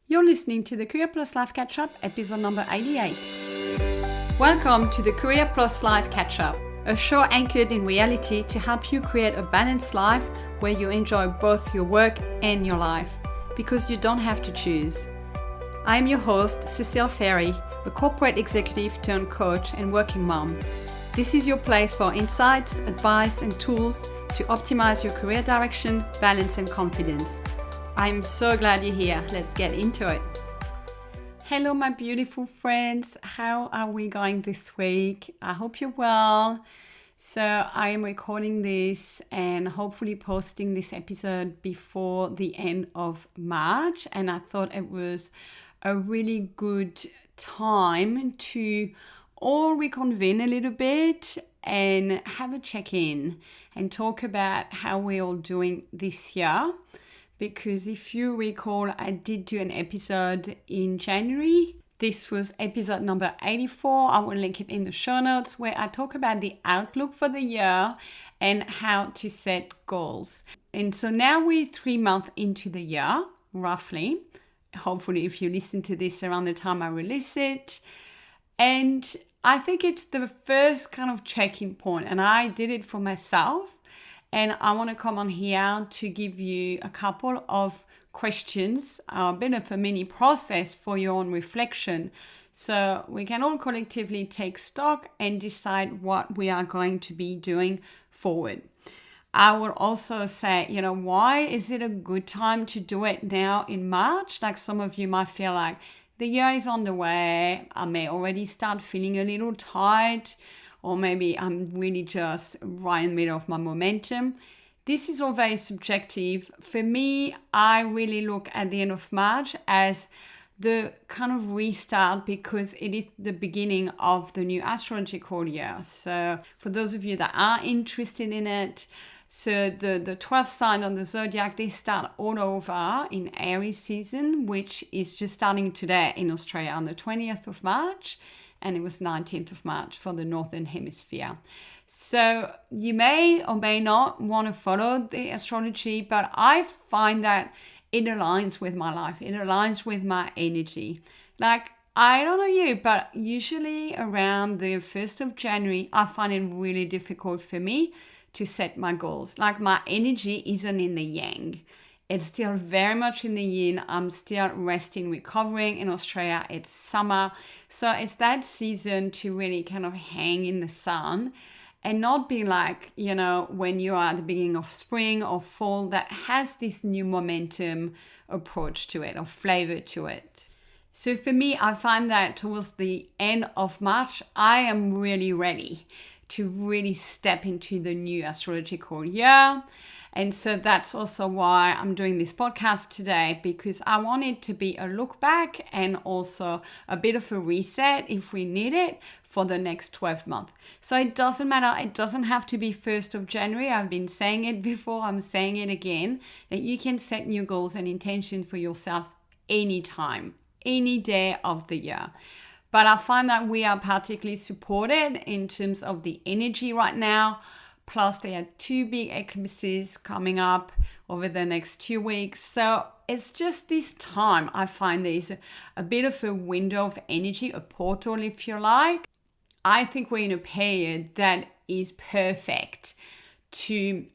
You're listening to the Career Plus Life Catch-Up, episode number 88. Welcome to the Career Plus Life Catch-Up, a show anchored in reality to help you create a balanced life where you enjoy both your work and your life, because you don't have to choose. I am your host, Cecile Ferry, a corporate executive turned coach and working mom. This is your place for insights, advice, and tools to optimize your career direction, balance, and confidence. I'm so glad you're here. Let's get into it. Hello, my beautiful friends. How are we going this week? I hope you're well. So I am recording this and hopefully posting this episode before the end of March. And I thought it was a really good time to all reconvene a little bit and have a check-in and talk about how we're all doing this year. Because if you recall, I did do an episode in January. This was episode number 84. I will link it in the show notes, where I talk about the outlook for the year and how to set goals. And so now we're 3 months into the year, roughly. Hopefully, if you listen to this around the time I release it. And I think it's the first kind of check-in point, and I did it for myself. And I want to come on here to give you a couple of questions, a bit of a mini process for your own reflection. So we can all collectively take stock and decide what we are going to be doing forward. I will also say, why is it a good time to do it now in March? Like some of you might feel like the year is on the way. I may already start feeling a little tired. Or maybe I'm really just right in the middle of my momentum. This is all very subjective. For me, I really look at the end of March as the kind of restart, because it is the beginning of the new astrological year. So for those of you that are interested in it, so the 12th sign on the zodiac, they start all over in Aries season, which is just starting today in Australia on the 20th of March. And it was 19th of March for the Northern Hemisphere. So you may or may not want to follow the astrology, but I find that it aligns with my life. It aligns with my energy. Like, I don't know you, but usually around the 1st of January, I find it really difficult for me to set my goals. Like, my energy isn't in the yang. It's still very much in the yin. I'm still resting, recovering. In Australia, it's summer. So it's that season to really kind of hang in the sun and not be like, when you are at the beginning of spring or fall, that has this new momentum approach to it or flavor to it. So for me, I find that towards the end of March, I am really ready to really step into the new astrological year. And so that's also why I'm doing this podcast today, because I want it to be a look back and also a bit of a reset if we need it for the next 12 months. So it doesn't matter. It doesn't have to be 1st of January. I've been saying it before. I'm saying it again, that you can set new goals and intentions for yourself anytime, any day of the year. But I find that we are particularly supported in terms of the energy right now. Plus, there are 2 big eclipses coming up over the next 2 weeks. So it's just this time I find there's a bit of a window of energy, a portal if you like. I think we're in a period that is perfect to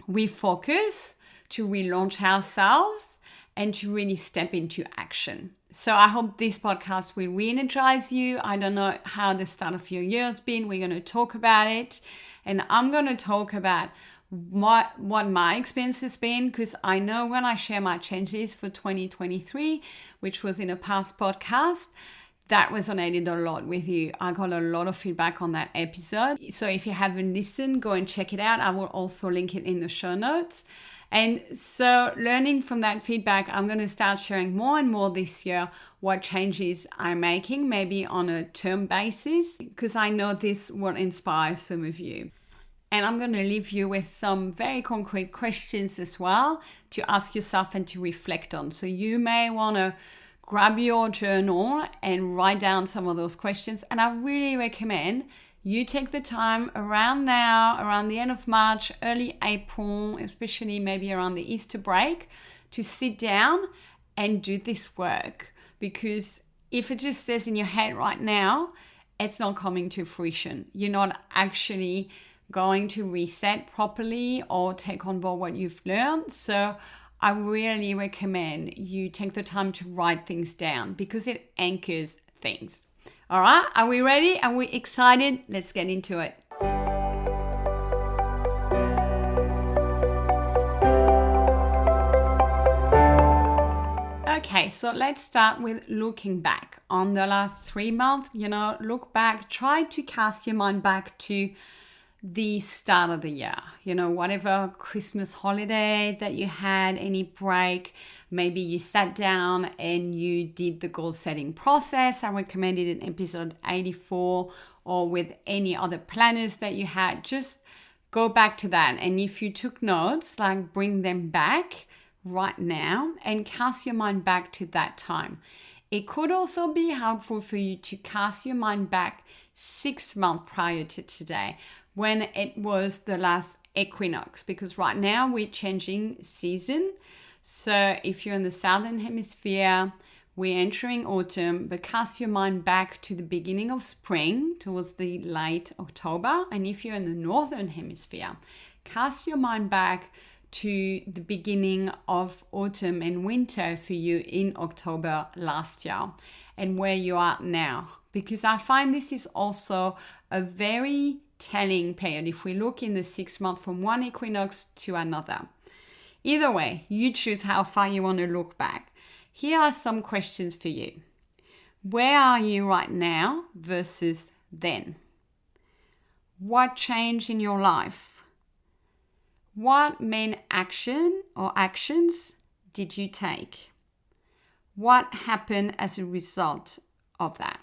refocus, to relaunch ourselves, and to really step into action. So I hope this podcast will re-energize you. I don't know how the start of your year has been. We're going to talk about it. And I'm going to talk about what my experience has been, because I know when I share my changes for 2023, which was in a past podcast, that resonated a lot with you. I got a lot of feedback on that episode. So if you haven't listened, go and check it out. I will also link it in the show notes. And so learning from that feedback, I'm going to start sharing more and more this year what changes I'm making, maybe on a term basis, because I know this will inspire some of you. And I'm going to leave you with some very concrete questions as well to ask yourself and to reflect on. So you may want to grab your journal and write down some of those questions. And I really recommend you take the time around now, around the end of March, early April, especially maybe around the Easter break, to sit down and do this work, because if it just stays in your head right now, it's not coming to fruition. You're not actually going to reset properly or take on board what you've learned. So I really recommend you take the time to write things down because it anchors things. All right, are we ready? Are we excited? Let's get into it. Okay, so let's start with looking back on the last 3 months. Look back, try to cast your mind back to the start of the year. Whatever Christmas holiday that you had, any break, maybe you sat down and you did the goal setting process. I recommended in episode 84, or with any other planners that you had. Just go back to that. And if you took notes, bring them back right now and cast your mind back to that time. It could also be helpful for you to cast your mind back 6 months prior to today, when it was the last equinox, because right now we're changing season. So if you're in the southern hemisphere, we're entering autumn, but cast your mind back to the beginning of spring, towards the late October. And if you're in the northern hemisphere, cast your mind back to the beginning of autumn and winter for you in October last year, and where you are now. Because I find this is also a very telling period if we look in the 6 months from one equinox to another. Either way, you choose how far you want to look back. Here are some questions for you. Where are you right now versus then? What changed in your life? What main action or actions did you take? What happened as a result of that?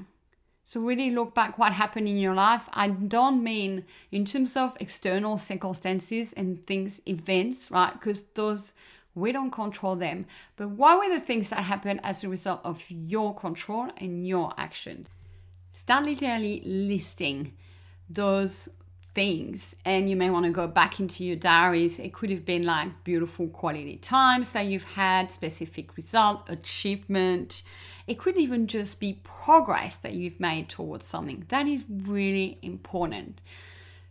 So really look back what happened in your life. I don't mean in terms of external circumstances and things, events, right? Because those, we don't control them. But what were the things that happened as a result of your control and your actions? Start literally listing those things, and you may want to go back into your diaries. It could have been beautiful quality times that you've had, specific result, achievement. It could even just be progress that you've made towards something. That is really important.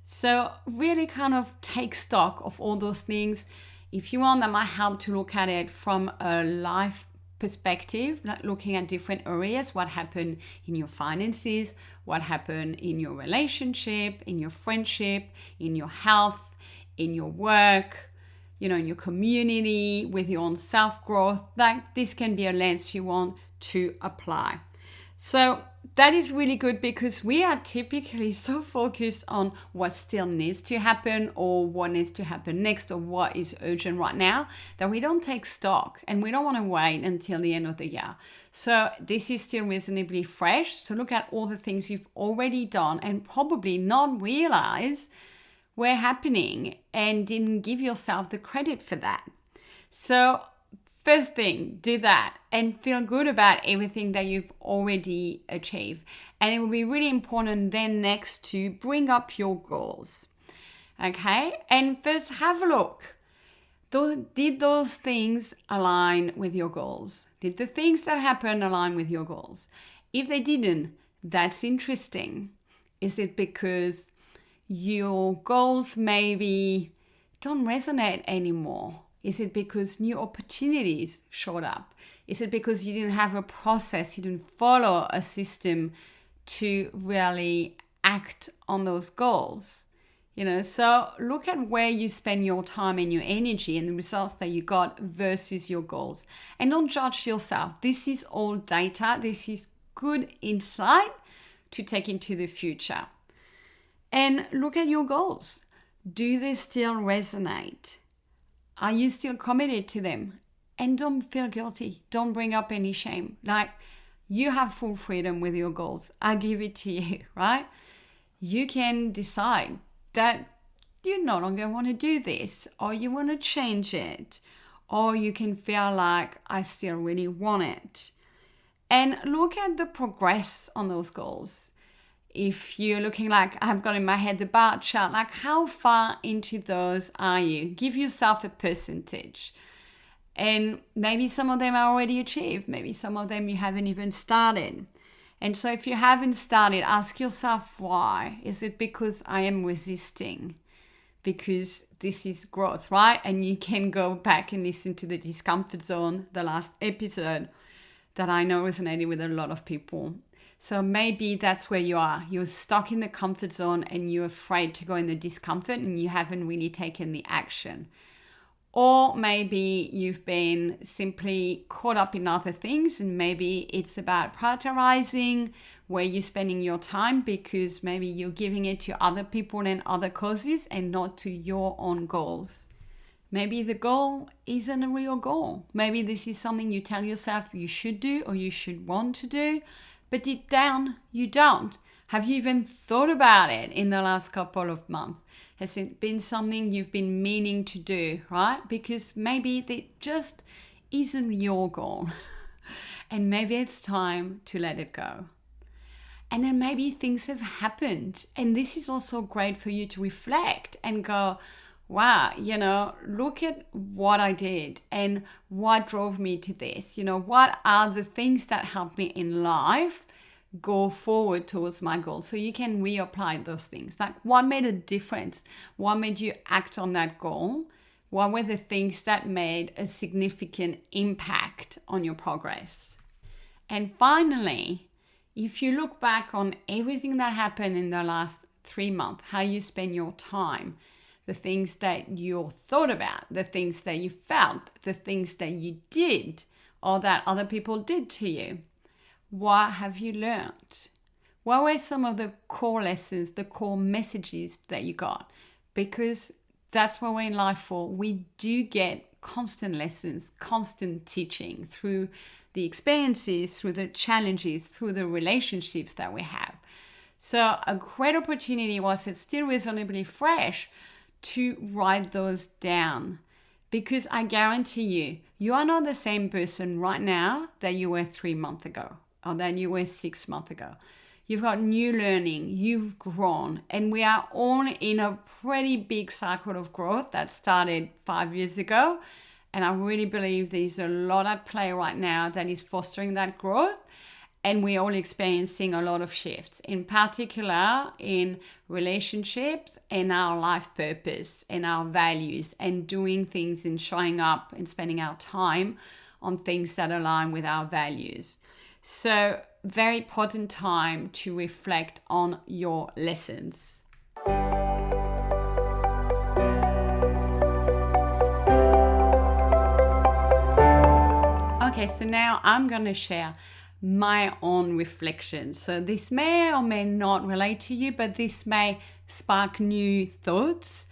So really kind of take stock of all those things. If you want, that might help to look at it from a life perspective, looking at different areas. What happened in your finances? What happened in your relationship, in your friendship, in your health, in your work, in your community, with your own self-growth? This can be a lens you want to apply. So that is really good, because we are typically so focused on what still needs to happen, or what needs to happen next, or what is urgent right now, that we don't take stock, and we don't want to wait until the end of the year. So this is still reasonably fresh. So look at all the things you've already done and probably not realize were happening and didn't give yourself the credit for that. So first thing, do that and feel good about everything that you've already achieved. And it will be really important then next to bring up your goals. Okay? And first have a look. Did those things align with your goals? Did the things that happened align with your goals? If they didn't, that's interesting. Is it because your goals maybe don't resonate anymore? Is it because new opportunities showed up? Is it because you didn't have a process, you didn't follow a system to really act on those goals? So look at where you spend your time and your energy and the results that you got versus your goals. And don't judge yourself. This is all data. This is good insight to take into the future. And look at your goals. Do they still resonate? Are you still committed to them? And don't feel guilty. Don't bring up any shame. You have full freedom with your goals. I give it to you, right? You can decide that you no longer want to do this, or you want to change it, or you can feel like I still really want it. And look at the progress on those goals. If you're looking I've got in my head the bar chart, how far into those are you? Give yourself a percentage. And maybe some of them are already achieved. Maybe some of them you haven't even started. And so if you haven't started, ask yourself why. Is it because I am resisting? Because this is growth, right? And you can go back and listen to the discomfort zone, the last episode that I know resonated with a lot of people. So maybe that's where you are. You're stuck in the comfort zone and you're afraid to go in the discomfort and you haven't really taken the action. Or maybe you've been simply caught up in other things, and maybe it's about prioritizing where you're spending your time, because maybe you're giving it to other people and other causes and not to your own goals. Maybe the goal isn't a real goal. Maybe this is something you tell yourself you should do or you should want to do, but deep down you don't. Have you even thought about it in the last couple of months? Has it been something you've been meaning to do, right? Because maybe it just isn't your goal. And maybe it's time to let it go. And then maybe things have happened. And this is also great for you to reflect and go, wow, look at what I did and what drove me to this. What are the things that helped me in life go forward towards my goal? So you can reapply those things. Like, what made a difference? What made you act on that goal? What were the things that made a significant impact on your progress? And finally, if you look back on everything that happened in the last 3 months, how you spend your time, the things that you thought about, the things that you felt, the things that you did, or that other people did to you, what have you learned? What were some of the core lessons, the core messages that you got? Because that's what we're in life for. We do get constant lessons, constant teaching through the experiences, through the challenges, through the relationships that we have. So a great opportunity, was it still reasonably fresh, to write those down. Because I guarantee you, you are not the same person right now that you were 3 months ago or that you were 6 months ago. You've got new learning, you've grown, and we are all in a pretty big cycle of growth that started 5 years ago. And I really believe there's a lot at play right now that is fostering that growth. And we're all experiencing a lot of shifts, in particular in relationships and our life purpose and our values, and doing things and showing up and spending our time on things that align with our values. So, very important time to reflect on your lessons. Okay, so now I'm going to share my own reflections. So this may or may not relate to you, but this may spark new thoughts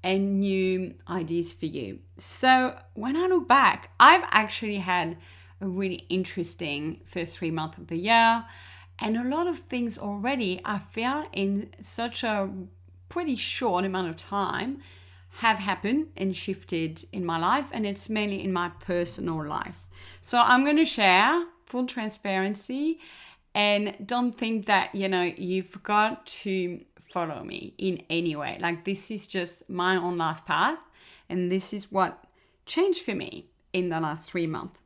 and new ideas for you. So when I look back, I've actually had a really interesting first 3 months of the year, and a lot of things already I feel in such a pretty short amount of time have happened and shifted in my life, and it's mainly in my personal life. So I'm going to share full transparency, and don't think that, you've got to follow me in any way. Like, this is just my own life path, and this is what changed for me in the last 3 months.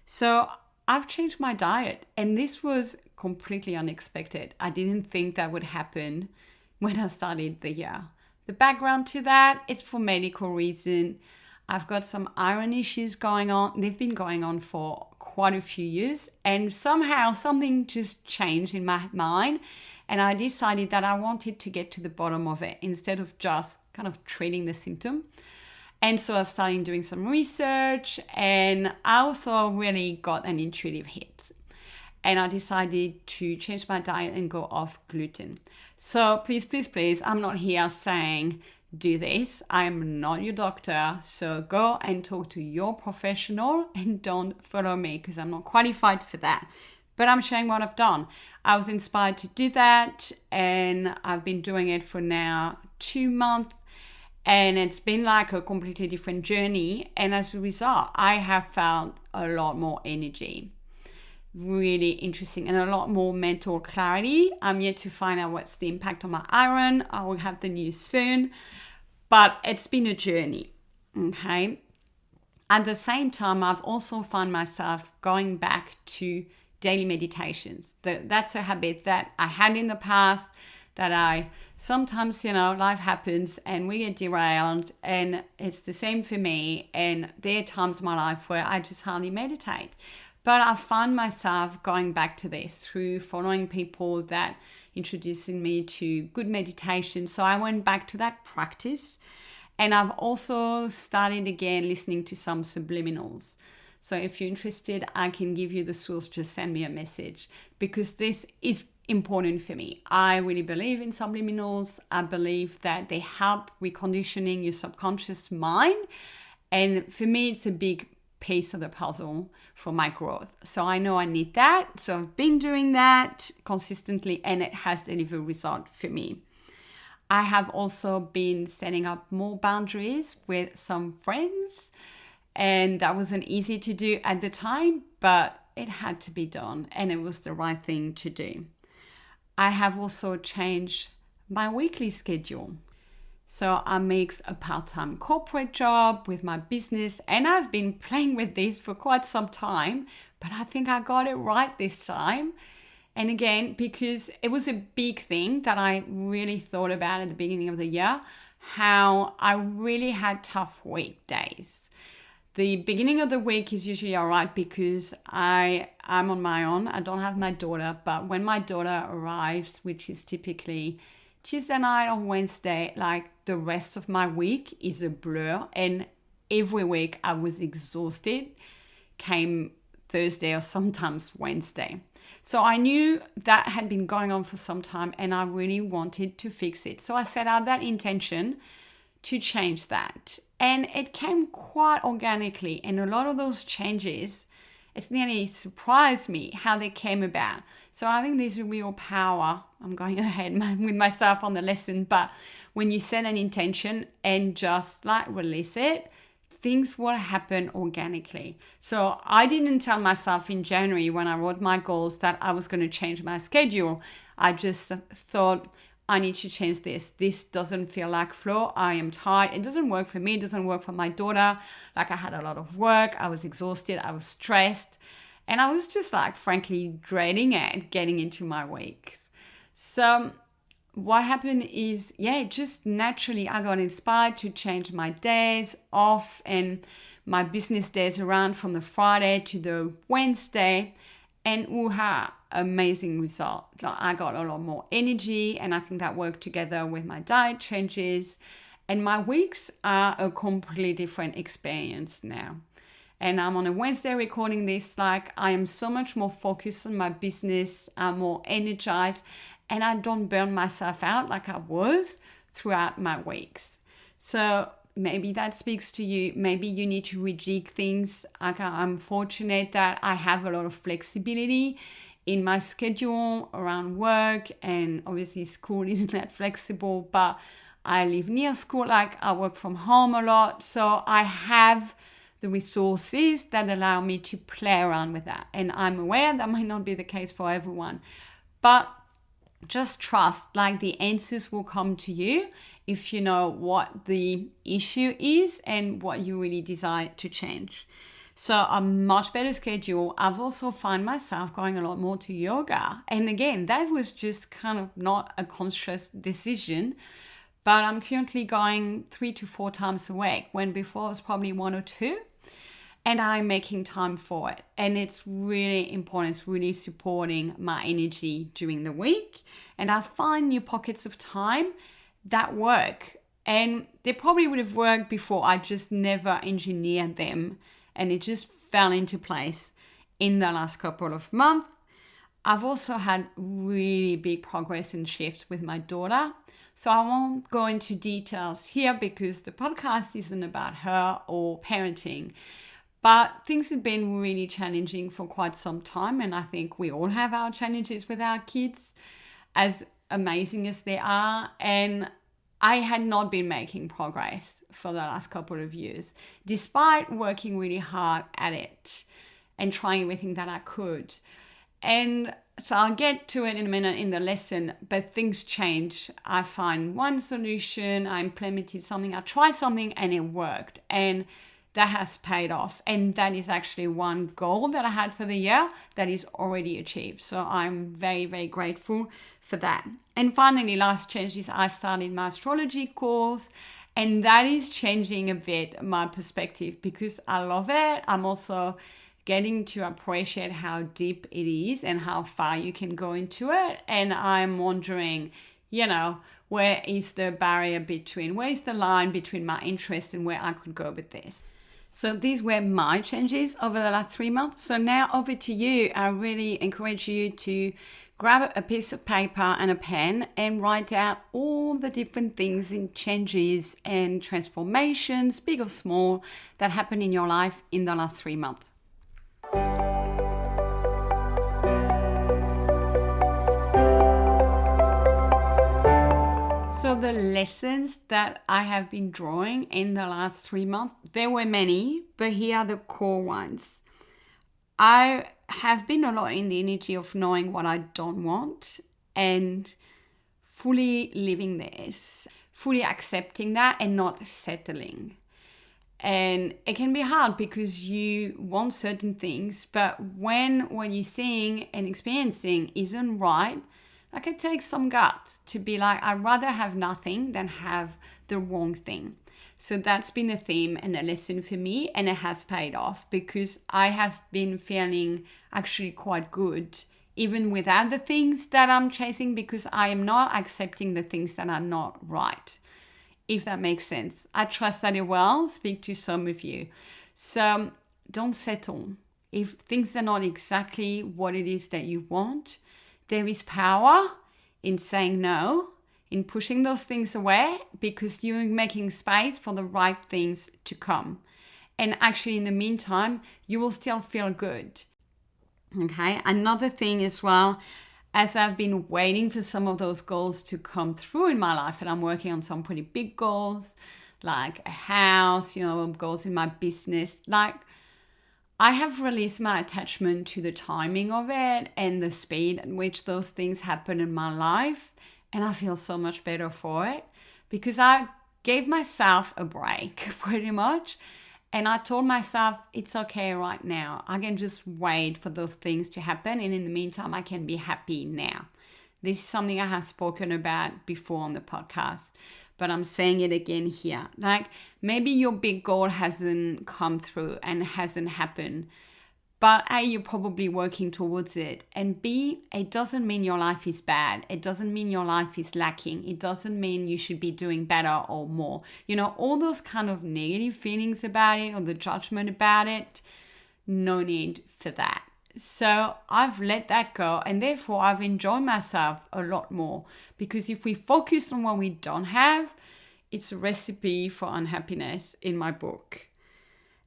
So I've changed my diet, and this was completely unexpected. I didn't think that would happen when I started the year. The background to that, it's for medical reason. I've got some iron issues going on. They've been going on for quite a few years, and somehow something just changed in my mind, and I decided that I wanted to get to the bottom of it instead of just kind of treating the symptom. And so I started doing some research, and I also really got an intuitive hit. And I decided to change my diet and go off gluten. So please, I'm not here saying do this. I'm not your doctor. So go and talk to your professional and don't follow me, because I'm not qualified for that. But I'm sharing what I've done. I was inspired to do that, and I've been doing it for now 2 months. And it's been like a completely different journey. And as a result, I have found a lot more energy. Really interesting, and a lot more mental clarity. I'm yet to find out what's the impact on my iron. I will have the news soon. But it's been a journey, okay? At the same time, I've also found myself going back to daily meditations. That's a habit that I had in the past, that I sometimes, life happens and we get derailed, and it's the same for me. And there are times in my life where I just hardly meditate. But I find myself going back to this through following people that introducing me to good meditation. So I went back to that practice. And I've also started again listening to some subliminals. So if you're interested, I can give you the source, just send me a message, because this is important for me. I really believe in subliminals. I believe that they help reconditioning your subconscious mind. And for me, it's a big piece of the puzzle for my growth. So I know I need that. So I've been doing that consistently, and it has delivered result for me. I have also been setting up more boundaries with some friends, and that wasn't easy to do at the time, but it had to be done, and it was the right thing to do. I have also changed my weekly schedule. So I mix a part-time corporate job with my business, and I've been playing with this for quite some time, but I think I got it right this time. And again, because it was a big thing that I really thought about at the beginning of the year, how I really had tough weekdays. The beginning of the week is usually all right because I'm on my own. I don't have my daughter, but when my daughter arrives, which is typically Tuesday night or Wednesday, like the rest of my week is a blur. And every week I was exhausted, came Thursday or sometimes Wednesday. So I knew that had been going on for some time, and I really wanted to fix it. So I set out that intention to change that. And it came quite organically. And a lot of those changes, it's nearly surprised me how they came about. So I think there's a real power. I'm going ahead with myself on the lesson, but when you set an intention and just release it, things will happen organically. So I didn't tell myself in January when I wrote my goals that I was going to change my schedule. I just thought, I need to change this. This doesn't feel like flow. I am tired. It doesn't work for me. It doesn't work for my daughter. I had a lot of work. I was exhausted. I was stressed. And I was just frankly dreading it, getting into my weeks. So what happened is, just naturally I got inspired to change my days off and my business days around from the Friday to the Wednesday. And amazing result. I got a lot more energy, and I think that worked together with my diet changes. And my weeks are a completely different experience now. And I'm on a Wednesday recording this, I am so much more focused on my business. I'm more energized, and I don't burn myself out like I was throughout my weeks. So maybe that speaks to you. Maybe you need to rejig things. I'm fortunate that I have a lot of flexibility in my schedule around work, and obviously school isn't that flexible, but I live near school. I work from home a lot. So I have the resources that allow me to play around with that. And I'm aware that might not be the case for everyone, but just trust the answers will come to you if you know what the issue is and what you really desire to change. So a much better schedule. I've also found myself going a lot more to yoga. And again, that was just kind of not a conscious decision, but I'm currently going 3 to 4 times a week, when before it was probably 1 or 2. And I'm making time for it. And it's really important. It's really supporting my energy during the week. And I find new pockets of time that work. And they probably would have worked before. I just never engineered them. And it just fell into place in the last couple of months. I've also had really big progress and shifts with my daughter. So I won't go into details here because the podcast isn't about her or parenting. But things have been really challenging for quite some time. And I think we all have our challenges with our kids, as amazing as they are. And I had not been making progress for the last couple of years, despite working really hard at it and trying everything that I could. And so I'll get to it in a minute in the lesson, but things change. I find one solution, I implemented something, I tried something and it worked. And that has paid off. And that is actually one goal that I had for the year that is already achieved. So I'm very, very grateful for that. And finally, last change is I started my astrology course. And that is changing a bit my perspective because I love it. I'm also getting to appreciate how deep it is and how far you can go into it. And I'm wondering, where is the barrier between, where is the line between my interest and where I could go with this? So these were my changes over the last 3 months. So now over to you. I really encourage you to grab a piece of paper and a pen and write out all the different things and changes and transformations, big or small, that happened in your life in the last 3 months. So the lessons that I have been drawing in the last 3 months, there were many, but here are the core ones. I have been a lot in the energy of knowing what I don't want and fully living this, fully accepting that and not settling. And it can be hard because you want certain things, but when what you're seeing and experiencing isn't right, like it takes some guts to be like, I'd rather have nothing than have the wrong thing. So that's been a theme and a lesson for me, and it has paid off because I have been feeling actually quite good, even without the things that I'm chasing, because I am not accepting the things that are not right, if that makes sense. I trust that it will speak to some of you. So don't settle. If things are not exactly what it is that you want, there is power in saying no, in pushing those things away, because you're making space for the right things to come. And actually, in the meantime, you will still feel good. Okay. Another thing as well, as I've been waiting for some of those goals to come through in my life, and I'm working on some pretty big goals, like a house, goals in my business, like I have released my attachment to the timing of it and the speed at which those things happen in my life. And I feel so much better for it because I gave myself a break pretty much. And I told myself, it's okay right now. I can just wait for those things to happen. And in the meantime, I can be happy now. This is something I have spoken about before on the podcast, but I'm saying it again here. Like maybe your big goal hasn't come through and hasn't happened, but A, you're probably working towards it. And B, it doesn't mean your life is bad. It doesn't mean your life is lacking. It doesn't mean you should be doing better or more. All those kind of negative feelings about it or the judgment about it, no need for that. So I've let that go, and therefore I've enjoyed myself a lot more, because if we focus on what we don't have, it's a recipe for unhappiness in my book.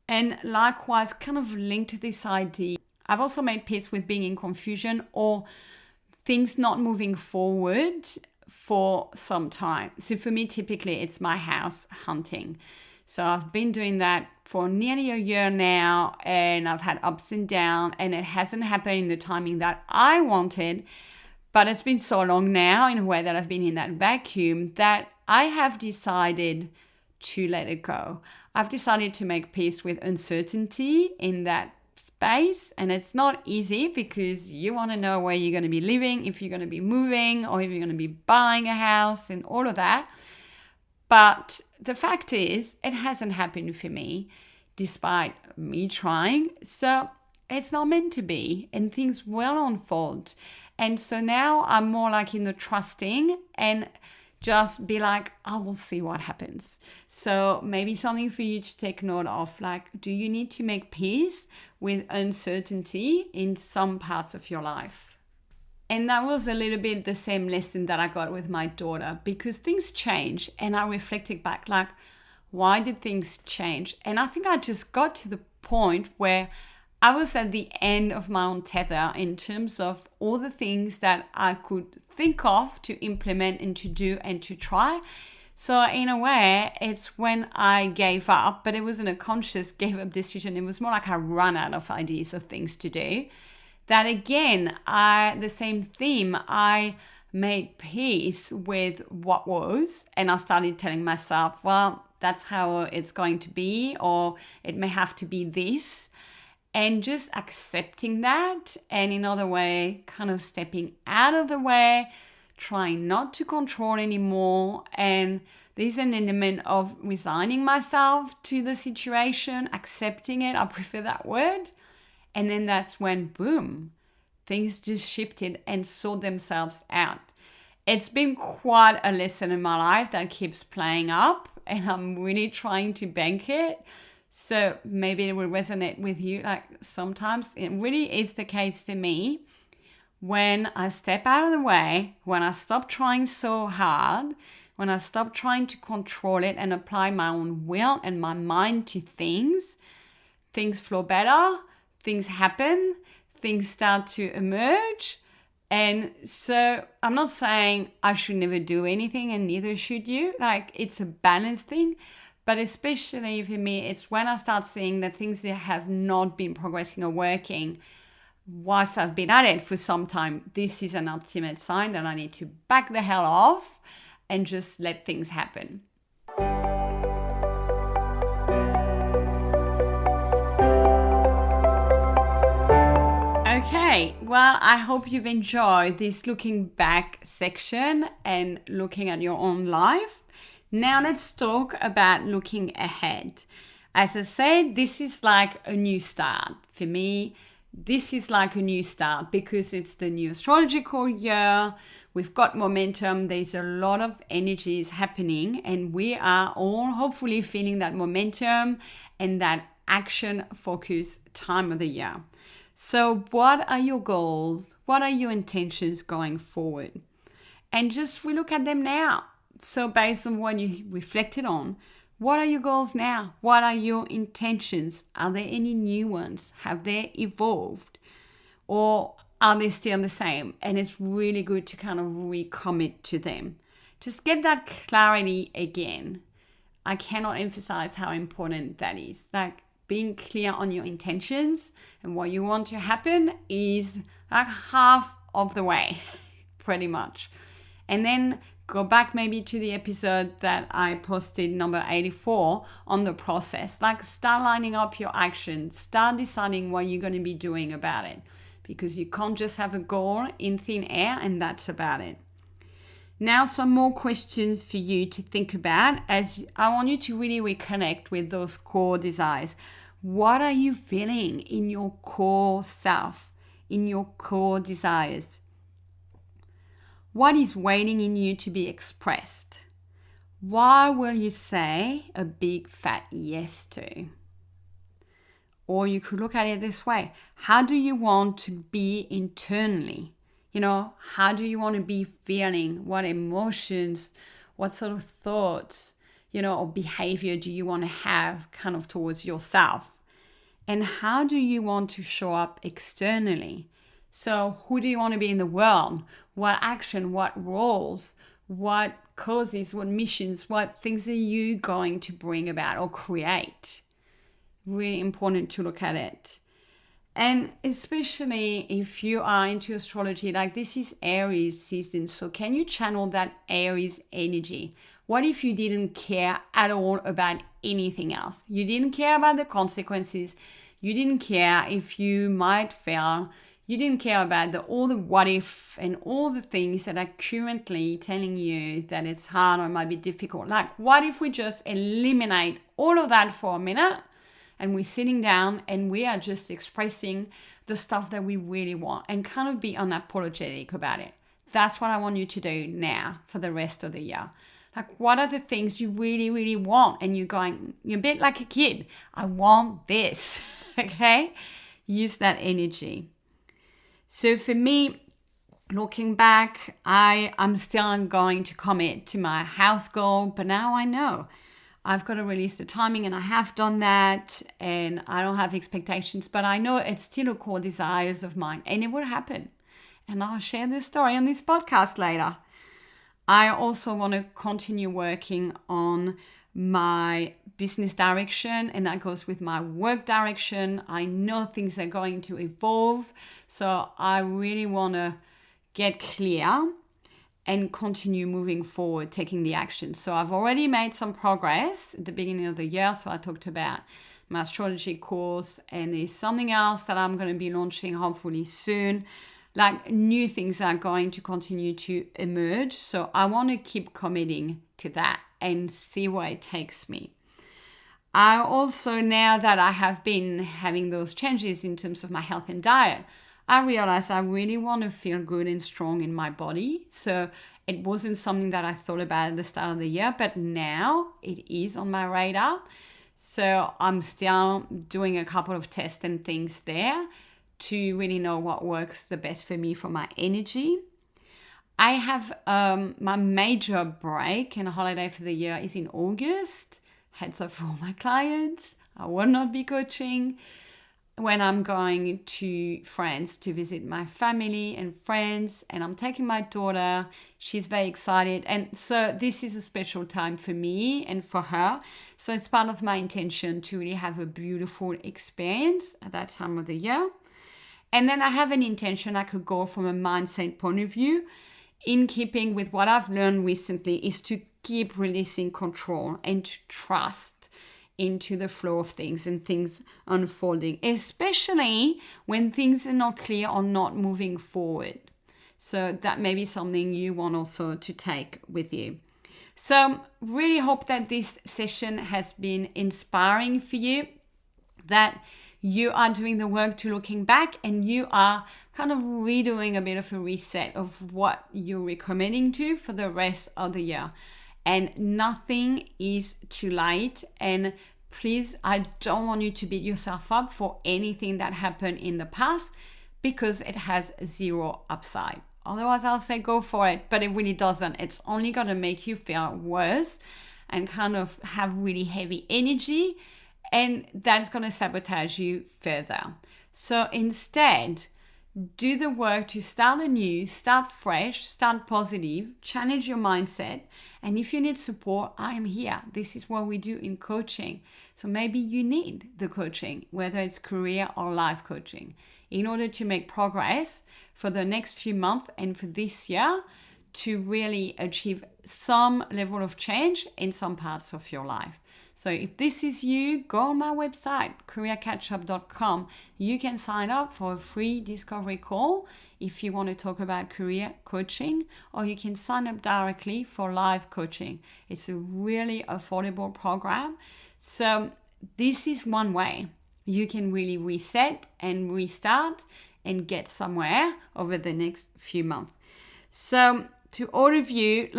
And likewise, kind of linked to this idea, I've also made peace with being in confusion or things not moving forward for some time. So for me, typically it's my house hunting. So I've been doing that for nearly a year now, and I've had ups and downs, and it hasn't happened in the timing that I wanted. But it's been so long now, in a way, that I've been in that vacuum, that I have decided to let it go. I've decided to make peace with uncertainty in that space. And it's not easy because you want to know where you're going to be living, if you're going to be moving, or if you're going to be buying a house and all of that. But the fact is, it hasn't happened for me, despite me trying. So it's not meant to be, and things will unfold. And so now I'm more like in the trusting and just be like, I will see what happens. So maybe something for you to take note of, like, do you need to make peace with uncertainty in some parts of your life? And that was a little bit the same lesson that I got with my daughter, because things change, and I reflected back, like, why did things change? And I think I just got to the point where I was at the end of my own tether in terms of all the things that I could think of to implement and to do and to try. So in a way, it's when I gave up, but it wasn't a conscious gave up decision. It was more like I ran out of ideas of things to do. That again, the same theme, I made peace with what was, and I started telling myself, well, that's how it's going to be, or it may have to be this. And just accepting that, and in other way, kind of stepping out of the way, trying not to control anymore. And there's an element of resigning myself to the situation, accepting it. I prefer that word. And then that's when, boom, things just shifted and sort themselves out. It's been quite a lesson in my life that keeps playing up, and I'm really trying to bank it. So maybe it will resonate with you. Like sometimes it really is the case for me. When I step out of the way, when I stop trying so hard, when I stop trying to control it and apply my own will and my mind to things, things flow better, things happen, things start to emerge. And so I'm not saying I should never do anything, and neither should you. Like, it's a balance thing. But especially for me, it's when I start seeing that things that have not been progressing or working whilst I've been at it for some time, this is an ultimate sign that I need to back the hell off and just let things happen. Okay, well, I hope you've enjoyed this looking back section and looking at your own life. Now let's talk about looking ahead. As I said, this is like a new start. For me, this is like a new start because it's the new astrological year. We've got momentum. There's a lot of energies happening, and we are all hopefully feeling that momentum and that action focus time of the year. So what are your goals? What are your intentions going forward? And just we look at them now. So based on what you reflected on, what are your goals now? What are your intentions? Are there any new ones? Have they evolved? Or are they still the same? And it's really good to kind of recommit to them. Just get that clarity again. I cannot emphasize how important that is. Like, being clear on your intentions and what you want to happen is like half of the way, pretty much. And then go back maybe to the episode that I posted, number 84, on the process. Like, start lining up your actions. Start deciding what you're going to be doing about it. Because you can't just have a goal in thin air and that's about it. Now, some more questions for you to think about, as I want you to really reconnect with those core desires. What are you feeling in your core self, in your core desires? What is waiting in you to be expressed? Why will you say a big fat yes to? Or you could look at it this way. How do you want to be internally? You know, how do you want to be feeling? What emotions, what sort of thoughts, you know, or behavior do you want to have kind of towards yourself? And how do you want to show up externally? So who do you want to be in the world? What action, what roles, what causes, what missions, what things are you going to bring about or create? Really important to look at it. And especially if you are into astrology, like this is Aries season. So can you channel that Aries energy? What if you didn't care at all about anything else? You didn't care about the consequences. You didn't care if you might fail. You didn't care about all the what if and all the things that are currently telling you that it's hard or it might be difficult. Like, what if we just eliminate all of that for a minute? And we're sitting down and we are just expressing the stuff that we really want and kind of be unapologetic about it. That's what I want you to do now for the rest of the year. Like, what are the things you really, really want? And you're a bit like a kid. I want this, okay? Use that energy. So for me, looking back, I'm still going to commit to my house goal, but now I know I've got to release the timing, and I have done that, and I don't have expectations, but I know it's still a core desires of mine, and it will happen. And I'll share this story on this podcast later. I also want to continue working on my business direction, and that goes with my work direction. I know things are going to evolve, so I really want to get clear and continue moving forward, taking the action. So I've already made some progress at the beginning of the year. So I talked about my astrology course, and there's something else that I'm going to be launching hopefully soon. Like, new things are going to continue to emerge. So I want to keep committing to that and see where it takes me. I also, now that I have been having those changes in terms of my health and diet, I realized I really want to feel good and strong in my body. So it wasn't something that I thought about at the start of the year, but now it is on my radar. So I'm still doing a couple of tests and things there to really know what works the best for me for my energy. I have my major break and holiday for the year is in August. Heads up for all my clients, I will not be coaching when I'm going to France to visit my family and friends, and I'm taking my daughter. She's very excited, and so this is a special time for me and for her. So it's part of my intention to really have a beautiful experience at that time of the year. And then I have an intention I could go from a mindset point of view, in keeping with what I've learned recently, is to keep releasing control and to trust into the flow of things and things unfolding, especially when things are not clear or not moving forward. So that may be something you want also to take with you. So really hope that this session has been inspiring for you, that you are doing the work to looking back and you are kind of redoing a bit of a reset of what you're recommitting to for the rest of the year. And nothing is too late. And please, I don't want you to beat yourself up for anything that happened in the past, because it has zero upside. Otherwise, I'll say go for it, but it really doesn't. It's only going to make you feel worse and kind of have really heavy energy, and that's going to sabotage you further. So instead, do the work to start anew, start fresh, start positive, challenge your mindset. And if you need support, I am here. This is what we do in coaching. So maybe you need the coaching, whether it's career or life coaching, in order to make progress for the next few months and for this year to really achieve some level of change in some parts of your life. So if this is you, go on my website, careercatchup.com. You can sign up for a free discovery call if you want to talk about career coaching, or you can sign up directly for live coaching. It's a really affordable program. So this is one way you can really reset and restart and get somewhere over the next few months. So to all of you,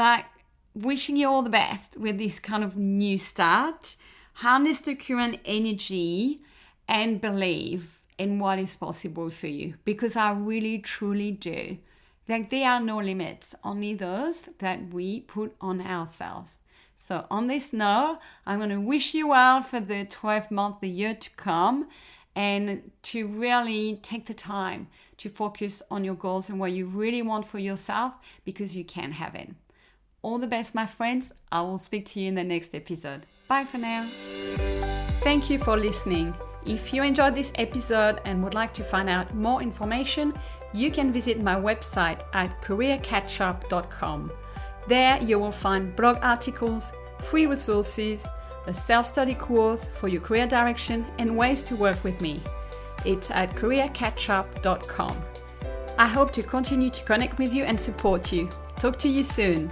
wishing you all the best with this kind of new start. Harness the current energy and believe in what is possible for you, because I really truly do. There are no limits, only those that we put on ourselves. So on this note, I'm going to wish you well for the 12th month, the year to come, and to really take the time to focus on your goals and what you really want for yourself, because you can have it. All the best, my friends. I will speak to you in the next episode. Bye for now. Thank you for listening. If you enjoyed this episode and would like to find out more information, you can visit my website at careercatchup.com. There you will find blog articles, free resources, a self-study course for your career direction, and ways to work with me. It's at careercatchup.com. I hope to continue to connect with you and support you. Talk to you soon.